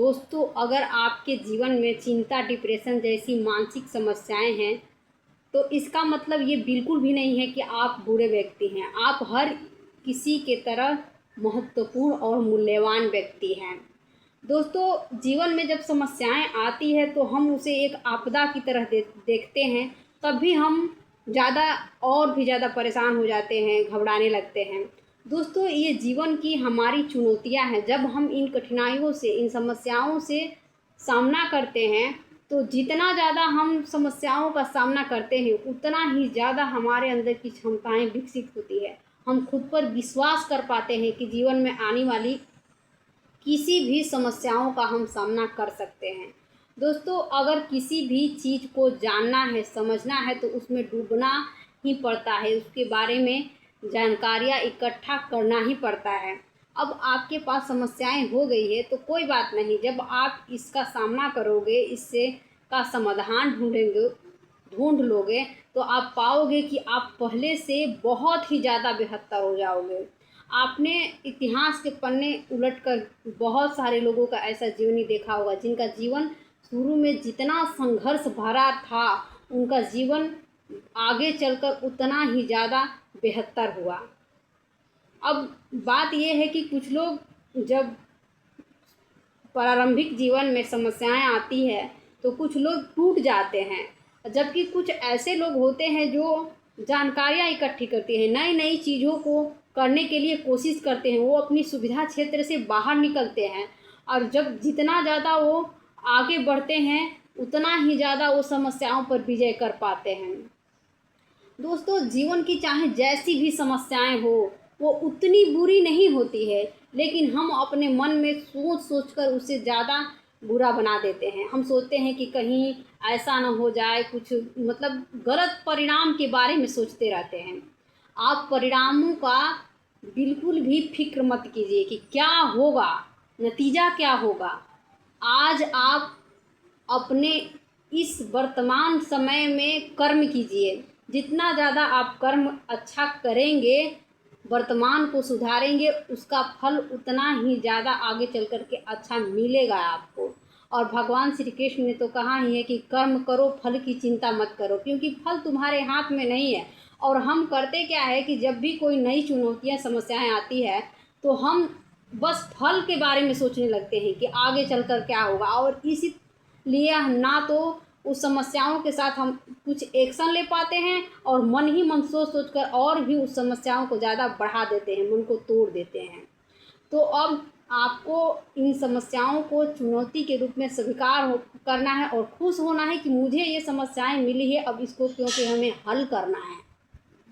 दोस्तों, अगर आपके जीवन में चिंता, डिप्रेशन जैसी मानसिक समस्याएं हैं, तो इसका मतलब ये बिल्कुल भी नहीं है कि आप बुरे व्यक्ति हैं। आप हर किसी के तरह महत्वपूर्ण और मूल्यवान व्यक्ति हैं। दोस्तों, जीवन में जब समस्याएं आती है तो हम उसे एक आपदा की तरह देखते हैं। तब भी हम और भी ज़्यादा परेशान हो जाते हैं, घबराने लगते हैं। दोस्तों, ये जीवन की हमारी चुनौतियां हैं। जब हम इन कठिनाइयों से, इन समस्याओं से सामना करते हैं, तो जितना ज़्यादा हम समस्याओं का सामना करते हैं उतना ही ज़्यादा हमारे अंदर की क्षमताएं विकसित होती है। हम खुद पर विश्वास कर पाते हैं कि जीवन में आने वाली किसी भी समस्याओं का हम सामना कर सकते हैं। दोस्तों, अगर किसी भी चीज़ को जानना है, समझना है, तो उसमें डूबना ही पड़ता है। उसके बारे में जानकारियाँ इकट्ठा करना ही पड़ता है। अब आपके पास समस्याएं हो गई है तो कोई बात नहीं। जब आप इसका सामना करोगे, इससे का समाधान ढूंढ लोगे, तो आप पाओगे कि आप पहले से बहुत ही ज़्यादा बेहतर हो जाओगे। आपने इतिहास के पन्ने उलटकर बहुत सारे लोगों का ऐसा जीवनी देखा होगा जिनका जीवन शुरू में जितना संघर्ष भरा था, उनका जीवन आगे चलकर उतना ही ज़्यादा बेहतर हुआ। अब बात यह है कि कुछ लोग जब प्रारंभिक जीवन में समस्याएं आती है तो कुछ लोग टूट जाते हैं, जबकि कुछ ऐसे लोग होते हैं जो जानकारियां इकट्ठी करते हैं, नई नई चीज़ों को करने के लिए कोशिश करते हैं। वो अपनी सुविधा क्षेत्र से बाहर निकलते हैं और जब जितना ज़्यादा वो आगे बढ़ते हैं उतना ही ज़्यादा वो समस्याओं पर विजय कर पाते हैं। दोस्तों, जीवन की चाहे जैसी भी समस्याएं हो, वो उतनी बुरी नहीं होती है, लेकिन हम अपने मन में सोच कर उसे ज़्यादा बुरा बना देते हैं। हम सोचते हैं कि कहीं ऐसा ना हो जाए, कुछ मतलब गलत परिणाम के बारे में सोचते रहते हैं। आप परिणामों का बिल्कुल भी फिक्र मत कीजिए कि क्या होगा, नतीजा क्या होगा। आज आप अपने इस वर्तमान समय में कर्म कीजिए। जितना ज़्यादा आप कर्म अच्छा करेंगे, वर्तमान को सुधारेंगे, उसका फल उतना ही ज़्यादा आगे चल कर के अच्छा मिलेगा आपको। और भगवान श्री कृष्ण ने तो कहा ही है कि कर्म करो, फल की चिंता मत करो, क्योंकि फल तुम्हारे हाथ में नहीं है। और हम करते क्या है कि जब भी कोई नई चुनौतियाँ, समस्याएं आती है तो हम बस फल के बारे में सोचने लगते हैं कि आगे चलकर क्या होगा, और इसीलिए हम ना तो उस समस्याओं के साथ हम कुछ एक्शन ले पाते हैं और मन ही मन सोच कर और भी उस समस्याओं को ज़्यादा बढ़ा देते हैं, मन को तोड़ देते हैं। तो अब आपको इन समस्याओं को चुनौती के रूप में स्वीकार करना है और खुश होना है कि मुझे ये समस्याएं मिली है, अब इसको क्योंकि हमें हल करना है।